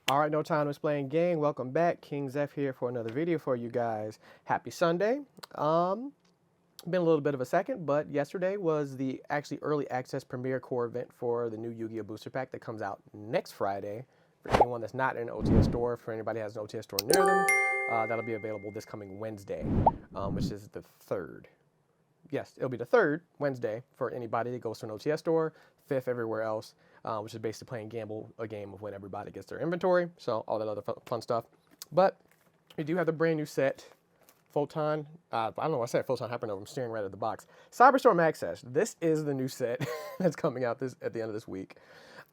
All right, no time to explain gang. Welcome back. KingXeph here for another video for you guys. Happy Sunday. Been a little bit of a second, but yesterday was the actually early access premiere core event for the new Yu-Gi-Oh booster pack that comes out next Friday. For anyone that's not in an OTS store, for anybody that has an OTS store near them, that'll be available this coming Wednesday, which is the 3rd. Yes, it'll be the 3rd Wednesday for anybody that goes to an OTS store, 5th everywhere else, which is basically playing Gamble, a game of when everybody gets their inventory, so all that other fun stuff. But we do have the brand new set, Photon, I don't know why I said Photon Hypernova, I'm staring right at the box. Cyberstorm Access, this is the new set that's coming out at the end of this week.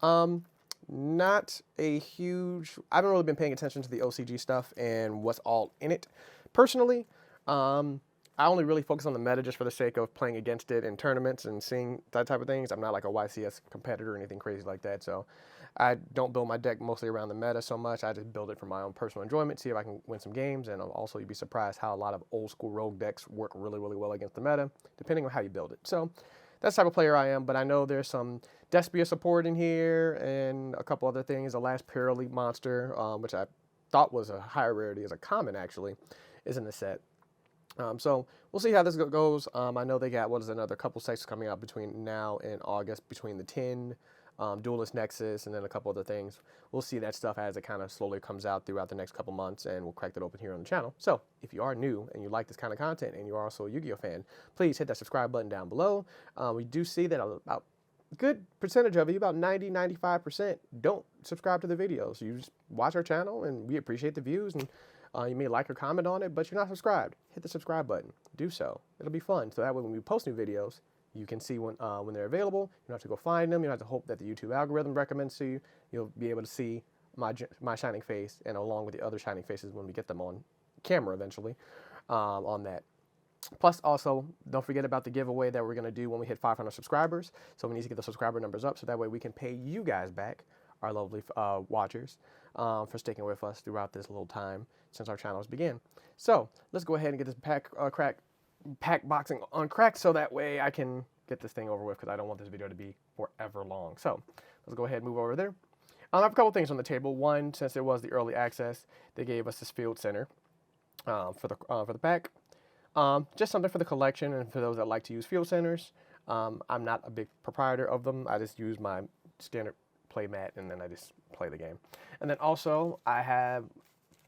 Not a huge, I haven't really been paying attention to the OCG stuff and what's all in it personally. I only really focus on the meta just for the sake of playing against it in tournaments and seeing that type of things. I'm not like a YCS competitor or anything crazy like that, so I don't build my deck mostly around the meta so much. I just build it for my own personal enjoyment, see if I can win some games, and also you'd be surprised how a lot of old school rogue decks work really, really well against the meta, depending on how you build it. So that's the type of player I am, but I know there's some Despia support in here and a couple other things. The last Pure Elite monster, which I thought was a higher rarity as a common actually, is in the set. So we'll see how this goes. I know they got, another couple sets coming out between now and August, between the 10, Duelist Nexus, and then a couple other things. We'll see that stuff as it kind of slowly comes out throughout the next couple months, and we'll crack that open here on the channel. So if you are new and you like this kind of content and you are also a Yu-Gi-Oh fan, please hit that subscribe button down below. We do see that about a good percentage of you, about 90-95%, don't subscribe to the videos. You just watch our channel, and we appreciate the views, and you may like or comment on it, but you're not subscribed. Hit the subscribe button. Do so. It'll be fun. So that way when we post new videos, you can see when they're available. You don't have to go find them. You don't have to hope that the YouTube algorithm recommends to you. You'll be able to see my shining face, and along with the other shining faces when we get them on camera eventually on that. Plus, also, don't forget about the giveaway that we're going to do when we hit 500 subscribers. So we need to get the subscriber numbers up so that way we can pay you guys back, our lovely watchers, for sticking with us throughout this little time since our channels began. So let's go ahead and get this pack boxing uncracked so that way I can get this thing over with, because I don't want this video to be forever long. So let's go ahead and move over there. I have a couple things on the table. One, since it was the early access, they gave us this field center for the pack. Just something for the collection and for those that like to use field centers. I'm not a big proprietor of them. I just use my standard play mat and then I just play the game. And then also I have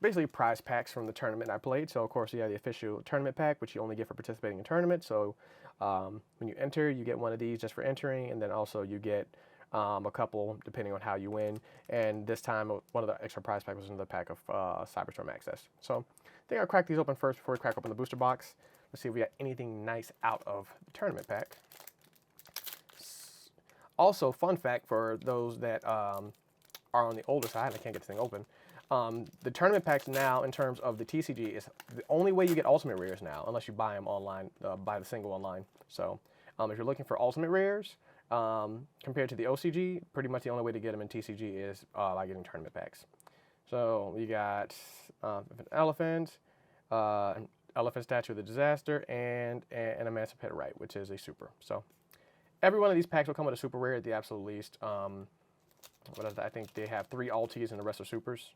basically prize packs from the tournament I played. So of course you have the official tournament pack, which you only get for participating in tournaments. So when you enter, you get one of these just for entering, and then also you get a couple depending on how you win. And this time one of the extra prize packs was another pack of Cyberstorm Access. So I think I'll crack these open first before we crack open the booster box. Let's see if we got anything nice out of the tournament pack. Also, fun fact for those that are on the older side, I can't get this thing open. The tournament packs now, in terms of the TCG, is the only way you get ultimate rares now, unless you buy them online, buy the single online. So if you're looking for ultimate rares, compared to the OCG, pretty much the only way to get them in TCG is by getting tournament packs. So we got an elephant statue of the disaster, and an Emancipator Right, which is a super. So every one of these packs will come with a super rare at the absolute least. What is that? I think they have 3 ulties and the rest are supers.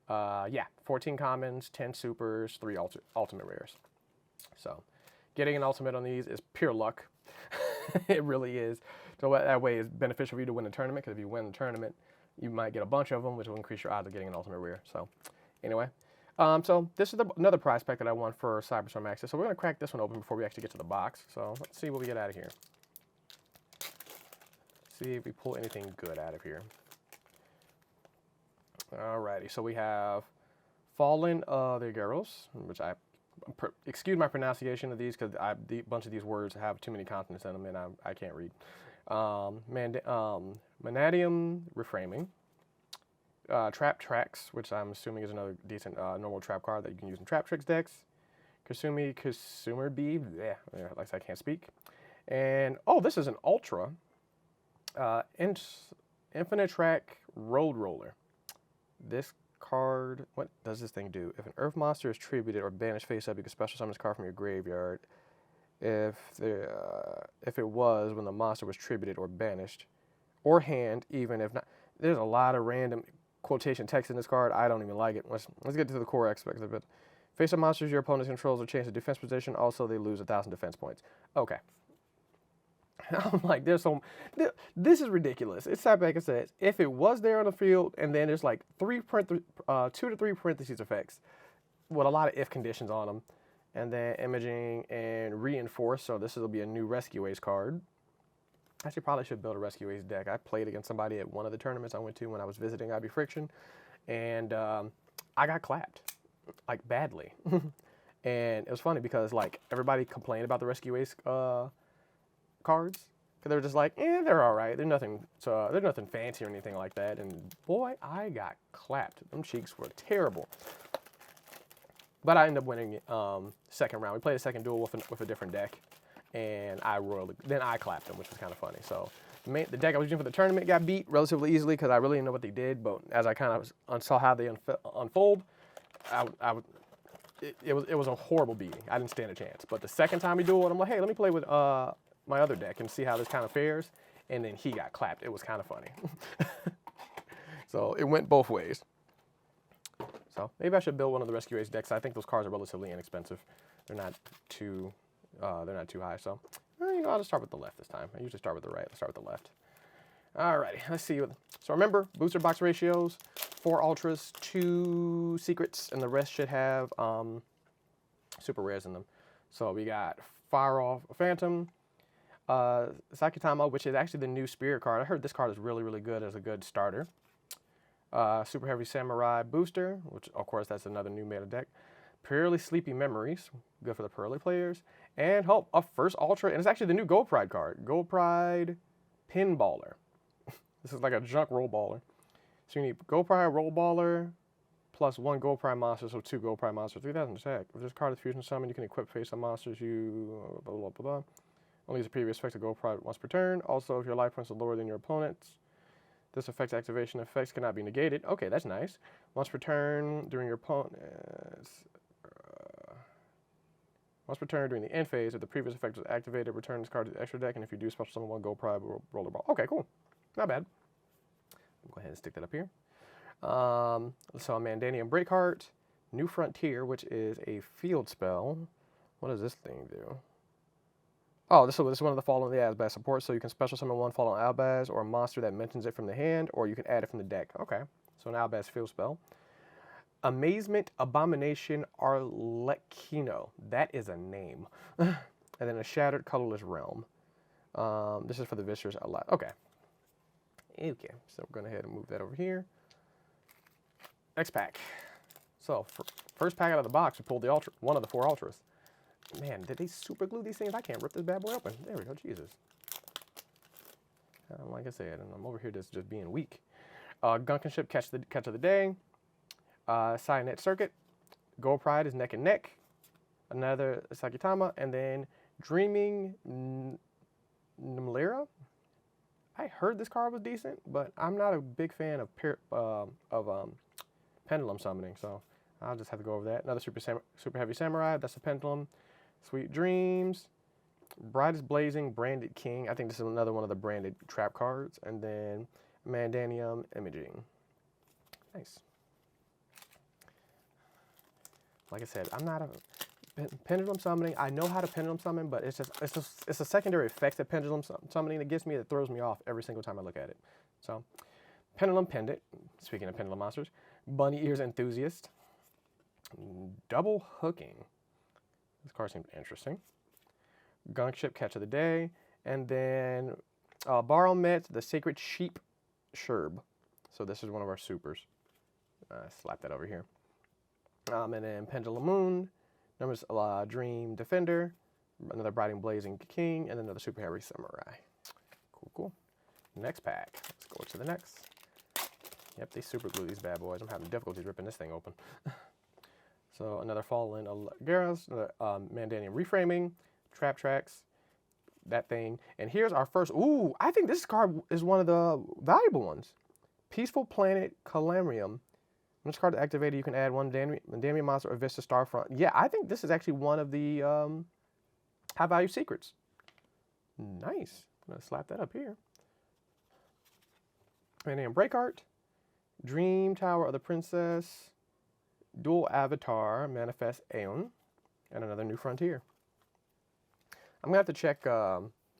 Yeah, 14 commons, 10 supers, 3 ultimate rares. So getting an ultimate on these is pure luck. It really is. So that way it's beneficial for you to win the tournament, because if you win the tournament, you might get a bunch of them, which will increase your odds of getting an ultimate rare. So anyway, so this is another prize pack that I won for Cyberstorm Access. So we're going to crack this one open before we actually get to the box. So let's see what we get out of here. See if we pull anything good out of here. Alrighty, so we have Fallen the Girls, which excuse my pronunciation of these, because a bunch of these words have too many consonants in them and I can't read. Manadium Reframing. Trap Tracks, which I'm assuming is another decent normal trap card that you can use in Trap Tricks decks. Consumer Bee, yeah, like I can't speak. And, oh, this is an Ultra. Infinite Track Road Roller. This card, what does this thing do? If an Earth monster is tributed or banished face up, you can special summon this card from your graveyard. If it was when the monster was tributed or banished, or hand, even if not. There's a lot of random quotation text in this card. I don't even like it. Let's get to the core aspects of it. Face-up monsters your opponent controls will change the defense position. Also, they lose 1,000 defense points. Okay. I'm like, this is ridiculous. It's type like it says, if it was there on the field, and then there's like 2 to 3 parentheses effects with a lot of if conditions on them, and then imaging and reinforce. So this will be a new Rescue Ace card. Actually, probably should build a Rescue Ace deck. I played against somebody at one of the tournaments I went to when I was visiting IB Friction, and I got clapped, like badly. And it was funny because like everybody complained about the Rescue Ace cards, because they were just like, they're all right. They're nothing fancy or anything like that. And boy, I got clapped. Them cheeks were terrible. But I ended up winning second round. We played a second duel with a different deck, and then I clapped them, which was kind of funny. So the deck I was using for the tournament got beat relatively easily because I really didn't know what they did. But as I kind of saw how they unfold, it was a horrible beating. I didn't stand a chance. But the second time we dueled, I'm like, hey, let me play with my other deck and see how this kind of fares. And then he got clapped. It was kind of funny. So it went both ways. So maybe I should build one of the Rescue Ace decks. I think those cards are relatively inexpensive. They're not too high. So I'll just start with the left this time. I usually start with the right. Let's start with the left. Alrighty, let's see. So remember, booster box ratios: 4 ultras, 2 secrets, and the rest should have super rares in them. So we got Fire Off Phantom, Sakitama, which is actually the new Spirit card. I heard this card is really, really good as a good starter. Super Heavy Samurai Booster, which of course that's another new meta deck. Purely Sleepy Memories, good for the Pearly players. And a first Ultra, and it's actually the new Gold Pride card. Gold Pride Pinballer. This is like a junk roll baller. So you need Gold Pride Roll Baller plus 1 Gold Pride monster, so 2 Gold Pride monsters, 3,000 attack. If this card is fusion summon, you can equip face-up monsters you blah blah blah blah. Only use a previous effect of Gold Pride once per turn. Also, if your life points are lower than your opponent's, this effect's activation effects cannot be negated. Okay, that's nice. Once per turn during your opponent's once per turn during the end phase, if the previous effect was activated, return this card to the extra deck, and if you do, special summon 1 Gold Pride Roller Ball. Okay, cool. Not bad. I'll go ahead and stick that up here. So a Mandanium Breakheart, New Frontier, which is a field spell. What does this thing do? Oh, this is one of the Fallen the Albaz supports, so you can special summon 1 Fallen Albaz or a monster that mentions it from the hand, or you can add it from the deck. Okay, so an Albaz field spell. Amazement Abomination Arlecchino. That is a name. And then a Shattered Colorless Realm. This is for the Viscers a lot. Okay. Okay, so we're going to go ahead and move that over here. Next pack. So, first pack out of the box, we pulled the Ultra, one of the 4 Ultras. Man, did they super glue these things? I can't rip this bad boy open. There we go, Jesus. Like I said, and I'm over here just being weak. Gunkinship, Catch of the Day. Cyanide Circuit. Gold Pride is neck and neck. Another Sakitama, and then Dreaming Nimlera. I heard this card was decent, but I'm not a big fan of Pendulum Summoning, so I'll just have to go over that. Another Super Heavy Samurai, that's a Pendulum. Sweet Dreams, Brightest Blazing, Branded King. I think this is another one of the branded trap cards. And then Mandanium Imaging. Nice. Like I said, I'm not a Pendulum Summoning. I know how to Pendulum Summon, but it's a secondary effect of Pendulum Summoning that gets me, that throws me off every single time I look at it. So, Pendulum Pendant, speaking of Pendulum monsters, Bunny Ears Enthusiast, Double Hooking. This card seems interesting. Gunship, Catch of the Day, and then Baromet, the Sacred Sheep Sherb. So this is one of our supers. Slap that over here. And then Pendulum Moon, numbers Dream Defender, another Brighting Blazing King, and another Super Heavy Samurai. Cool, cool. Next pack. Let's go to the next. Yep, they super glue these bad boys. I'm having difficulties ripping this thing open. So another Fallen Garros, Mandanium Reframing, Trap Tracks, that thing. And here's our first, ooh, I think this card is one of the valuable ones. Peaceful Planet Calamrium. When this card is activated, you can add 1 Mandanium monster or Vista Starfront. Yeah, I think this is actually one of the high value secrets. Nice. I'm going to slap that up here. Mandanium Breakheart, Dream Tower of the Princess, Dual Avatar, Manifest Aeon, and another New Frontier. I'm gonna have to check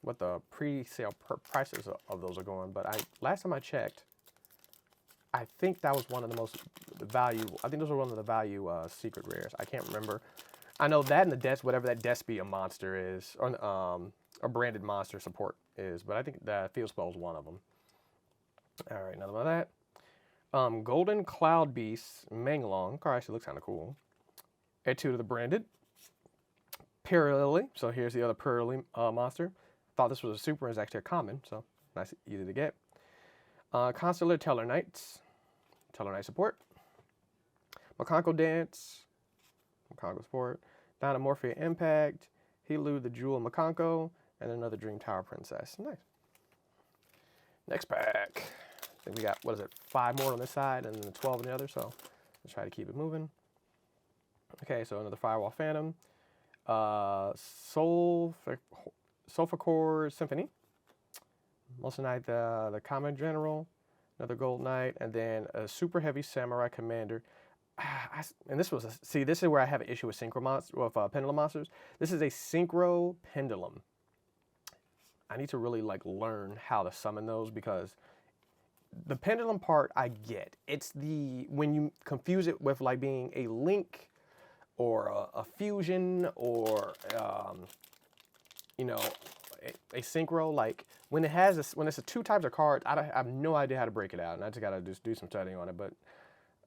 what the pre-sale prices of those are going, but last time I checked, I think that was one of the most value. I think those were one of the value secret rares. I can't remember. I know that in the desk, whatever that Despia monster is, or a branded monster support is, but I think that Field Spell is one of them. All right, another one of that. Golden Cloud Beast, Menglong. Car actually looks kind of cool. Add 2 to the branded. Perilily. So here's the other Perilily monster. Thought this was a super, it's actually a common, so nice, easy to get. Constellar Teller Knights. Teller Knight support. Makonko Dance. Makonko support. Dynamorphia Impact. Hilu the Jewel Makonko. And another Dream Tower Princess. Nice. Next pack. I think we got, what is it, 5 more on this side and then 12 on the other, so let's try to keep it moving. Okay, so another Firewall Phantom. Sulfur Symphony. Knight, the Common General. Another Gold Knight. And then a Super Heavy Samurai Commander. And this was this is where I have an issue with Pendulum monsters. This is a Synchro Pendulum. I need to really learn how to summon those, because the pendulum part I get. It's when you confuse it with being a link or a fusion or a synchro, when it's 2 types of cards, I have no idea how to break it out, and I just gotta do some studying on it. But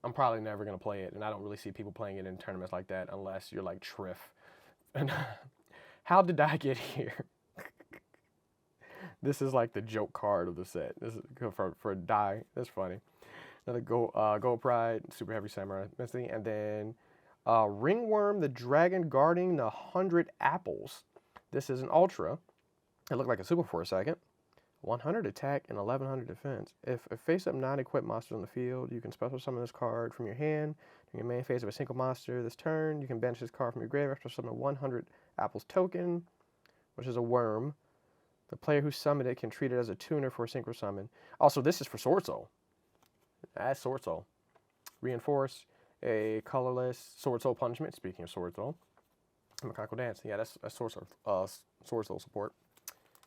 I'm probably never gonna play it, and I don't really see people playing it in tournaments like that unless you're like Triff. And how did I get here? This is like the joke card of the set. This is for a die. That's funny. Another Gold Pride, Super Heavy Samurai Mystic, and then Ringworm, the Dragon Guarding the 100 Apples. This is an Ultra. It looked like a Super for a second. 100 attack and 1100 defense. If a face-up non-equipped monster on the field, you can special summon this card from your hand. During your main phase of a single monster this turn, you can banish this card from your graveyard, special summon 100 Apples token, which is a worm. The player who summoned it can treat it as a tuner for a synchro summon. Also, this is for Sword Soul. That's Sword Soul. Reinforce, a colorless Sword Soul punishment. Speaking of Sword Soul. Makonko Dance. Yeah, that's a Sword Soul support.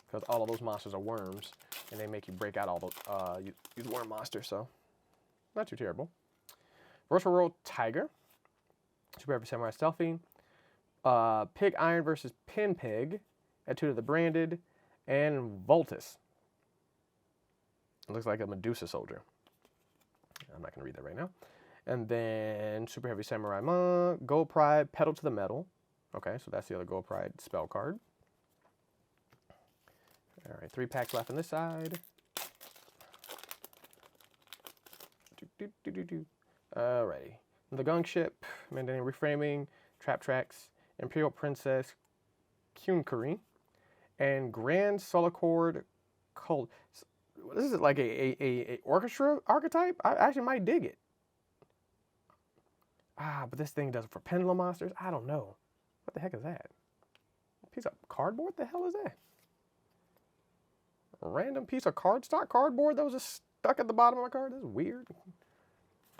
Because all of those monsters are worms, and they make you break out all those use worm monsters, so not too terrible. Versatile Road Tiger. Super Heavy Samurai Stealthy. Pig Iron versus Pin Pig. Add 2 to the branded. And Voltus. It looks like a Medusa soldier. I'm not going to read that right now. And then Super Heavy Samurai Monk, Gold Pride, Pedal to the Metal. Okay, so that's the other Gold Pride spell card. All right, 3 packs left on this side. Alrighty. The Gung Ship, Mandarin Reframing, Trap Tracks, Imperial Princess, Kunkuri, and Grand Solicord Cult. This is like a orchestra archetype? I actually might dig it. But this thing does it for pendulum monsters? I don't know. What the heck is that? A piece of cardboard? What the hell is that? A random piece of cardstock cardboard that was just stuck at the bottom of my card? This is weird.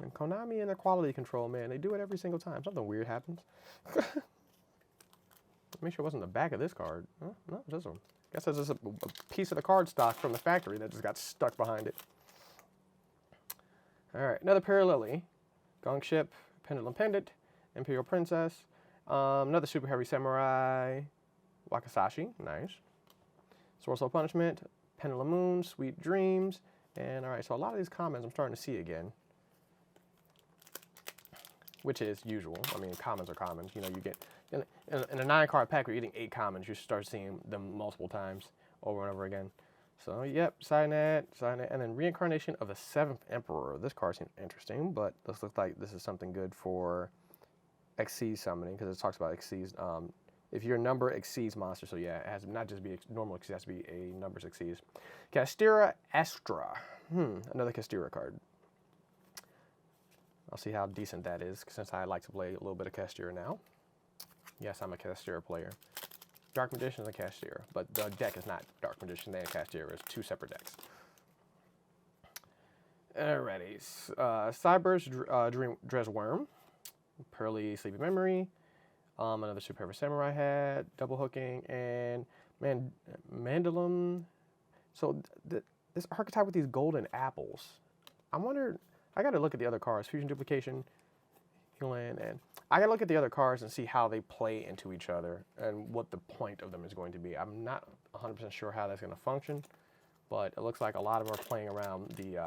And Konami and their quality control, man, they do it every single time. Something weird happens. Make sure it wasn't the back of this card. Oh, no, this one. I guess it's just a piece of the cardstock from the factory that just got stuck behind it. All right, another Perilily. Gung Ship, Pendulum Pendant, Imperial Princess, another Super Heavy Samurai, Wakasashi, nice. Sword Soul Punishment, Pendulum Moon, Sweet Dreams, and all right, so a lot of these commons I'm starting to see again, which is usual. I mean, commons are commons. You know, you get, in a 9-card pack where you're getting 8 commons, you start seeing them multiple times over and over again. So, yep, sign that, and then Reincarnation of the 7th Emperor. This card seems interesting, but this looks like this is something good for Xyz summoning, because it talks about Xyz. If your number exceeds monster, so yeah, it has to not just be normal Xyz, it has to be a numbers exceeds. Castira Astra. Another Castira card. I'll see how decent that is, since I like to play a little bit of Castira now. Yes, I'm a Castira player. Dark Magician is a Castira, but the deck is not Dark Magician and Castira. It's 2 separate decks. Alrighty. Cyber's Dress Worm. Pearly Sleepy Memory. Another Super Heavy Samurai hat. Double hooking. And Mandalum. So this archetype with these golden apples. I wonder. I got to look at the other cards. Fusion Duplication. Healing. And I got to look at the other cards and see how they play into each other and what the point of them is going to be. I'm not 100% sure how that's going to function. But it looks like a lot of them are playing around the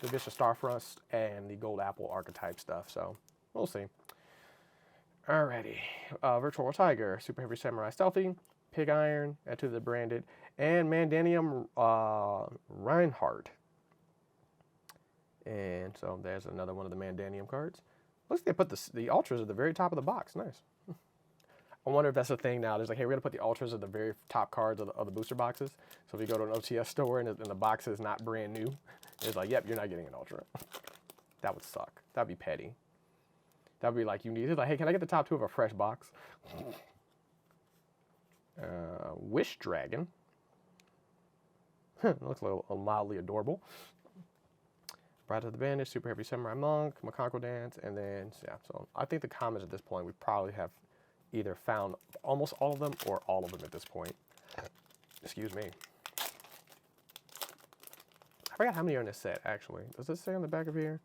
Vicious Starfrost and the Gold Apple archetype stuff. So we'll see. Alrighty. Virtual War Tiger, Super Heavy Samurai Stealthy, Pig Iron, Add to the Branded, and Mandanium Reinhardt. And so there's another one of the Mandanium cards. Looks like they put the Ultras at the very top of the box. Nice. I wonder if that's a thing now. There's like, hey, we're going to put the Ultras at the very top cards of the booster boxes. So if you go to an OTS store and the box is not brand new, it's like, yep, you're not getting an Ultra. That would suck. That'd be petty. That'd be like, it's like, hey, can I get the top 2 of a fresh box? Wish Dragon. Looks a little mildly adorable. Bride of the Bandit, Super Heavy Samurai Monk, Macaco Dance, and then, yeah, so I think the comments at this point, we probably have either found almost all of them or all of them at this point. Excuse me. I forgot how many are in this set, actually. Does this say on the back of here?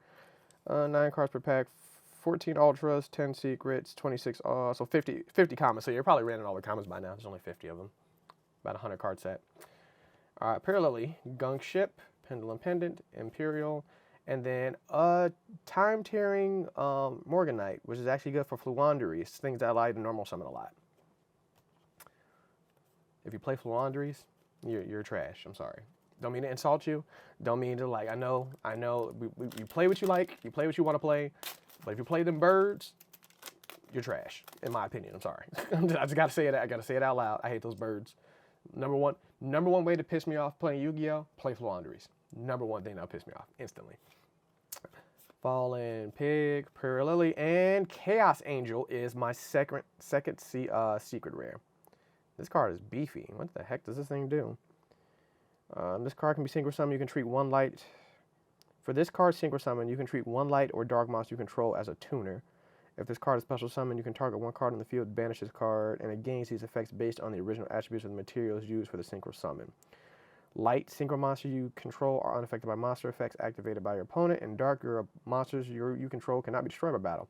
9 cards per pack, 14 Ultras, 10 Secrets, 26, so 50 commons. So you're probably running all the commons by now. There's only 50 of them. About a 100 card set. All right, Parallelly, Gunk Ship, Pendulum Pendant, Imperial, and then Time Tearing Morganite, which is actually good for Fluanderies, things that allow you to normal summon a lot. If you play Fluanderies, you're trash. I'm sorry. Don't mean to insult you. Don't mean to, like, I know, you play what you like, you play what you want to play, but if you play them birds, you're trash, in my opinion. I'm sorry. I just got to say it. I got to say it out loud. I hate those birds. Number one way to piss me off playing Yu-Gi-Oh! Play Fluanderies. Number one thing that'll piss me off instantly. Fallen Pig, Parallelly, and Chaos Angel is my second secret rare. This card is beefy. What the heck does this thing do? This card can be synchro summon. You can treat one light. For this card, synchro summon, you can treat one light or dark monster you control as a tuner. If this card is special summon, you can target one card on the field, banish this card, and it gains these effects based on the original attributes of the materials used for the synchro summon. Light synchro monsters you control are unaffected by monster effects activated by your opponent, and dark monsters you control cannot be destroyed by battle.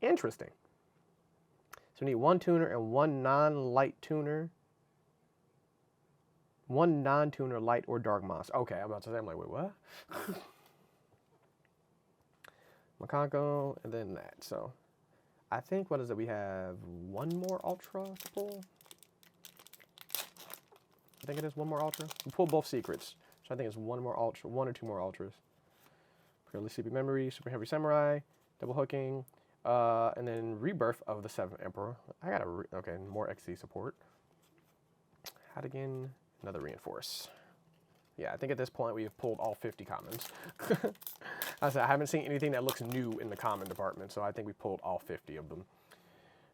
Interesting. So we need one tuner and one non-light tuner. One non-tuner light or dark monster. Okay, I'm about to say, I'm like, wait, what? Macaco, and then that. So I think, what is it? We have one more Ultra to pull. I think it is one more Ultra. We pulled both secrets. So I think it's one more Ultra, one or two more Ultras. Purely Sleepy Memory, Super Heavy Samurai, Double Hooking, and then Rebirth of the 7th Emperor. I got okay, more XC support. Hadigan, another Reinforce. Yeah, I think at this point we have pulled all 50 commons. I haven't seen anything that looks new in the common department, so I think we pulled all 50 of them.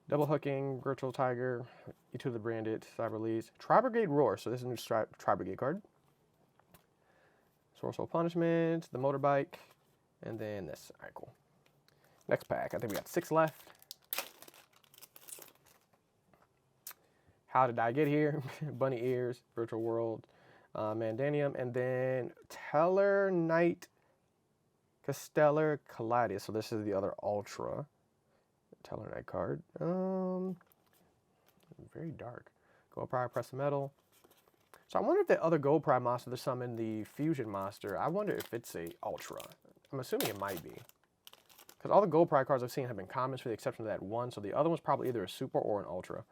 Double Hooking, Virtual Tiger, E2 the Branded, Cyberlease, Tri-Brigade Roar, so this is a new Tri-Brigade card. Sorcerer Punishment, the Motorbike, and then this. All right, cool. Next pack, I think we got 6 left. How did I get here? Bunny Ears, Virtual World, Mandanium, and then Teller Knight Castellar Caladius. So this is the other Ultra Teller Knight card. Very dark. Gold Prime, Press the Metal. So I wonder if the other Gold Prime monster that summoned the Fusion monster, I wonder if it's a Ultra. I'm assuming it might be. Because all the Gold Prime cards I've seen have been commons for the exception of that one, so the other one's probably either a Super or an Ultra.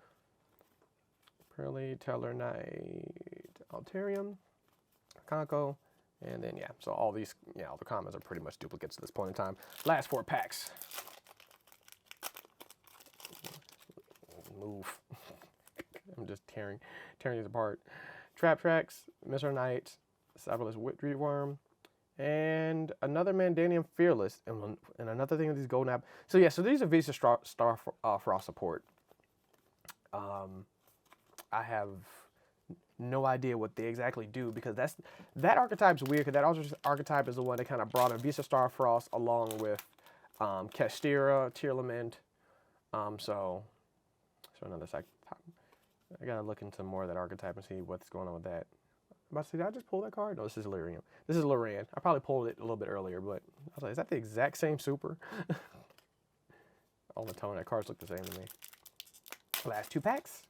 Pearly, Teller Knight, Alterium, Conco, and then, yeah, so all these, yeah, all the commons are pretty much duplicates at this point in time. Last 4 packs. Move. I'm just tearing these apart. Trap Tracks, Mr. Knight, Cyberless Worm, and another Mandanium Fearless, and another thing with these golden app. So yeah, so these are Visa Star Frost support. I have no idea what they exactly do, because that archetype's weird, because that archetype is the one that kind of brought in Visa Starfrost along with Kestira, Tearlament. So another sec. I gotta look into more of that archetype and see what's going on with that. I'm about to say, did I just pull that card? No, this is Lyrium. This is Loran. I probably pulled it a little bit earlier, but I was like, is that the exact same super? On the tone, that cards look the same to me. Last 2 packs.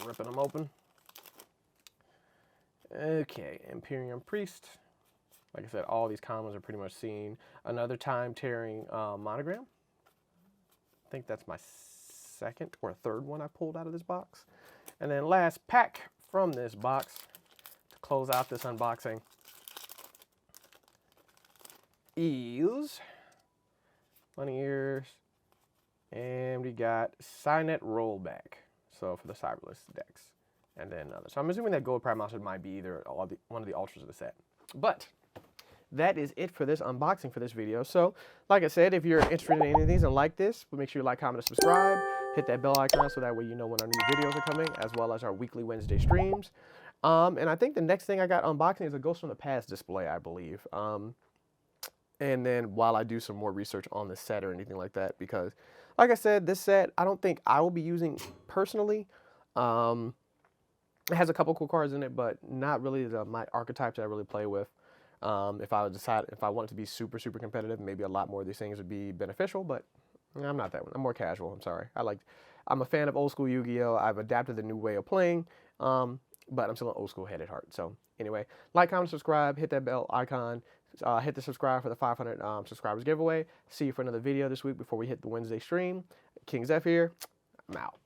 Ripping them open. Okay, Imperium Priest. Like I said, all these commons are pretty much seen. Another time tearing monogram. I think that's my second or third one I pulled out of this box. And then last pack from this box to close out this unboxing is Bunny Ears. And we got Cynet Rollback. So for the Cyberless decks. And then another. So I'm assuming that Gold Prime Monster might be either one of the ultras of the set. But that is it for this unboxing for this video. So, like I said, if you're interested in any of these and like this, make sure you like, comment, and subscribe. Hit that bell icon so that way you know when our new videos are coming, as well as our weekly Wednesday streams. And I think the next thing I got unboxing is a Ghost from the Past display, I believe. And then while I do some more research on the set or anything like that, because, like I said, this set I don't think I will be using personally. It has a couple cool cards in it, but not really my archetypes that I really play with. If I wanted to be super, super competitive, maybe a lot more of these things would be beneficial, but I'm not that one. I'm more casual. I'm sorry. I'm a fan of old school Yu-Gi-Oh! I've adapted the new way of playing, but I'm still an old school head at heart. So anyway, like, comment, subscribe, hit that bell icon, hit the subscribe for the 500 subscribers giveaway. See you for another video this week before we hit the Wednesday stream. KingXeph here. I'm out.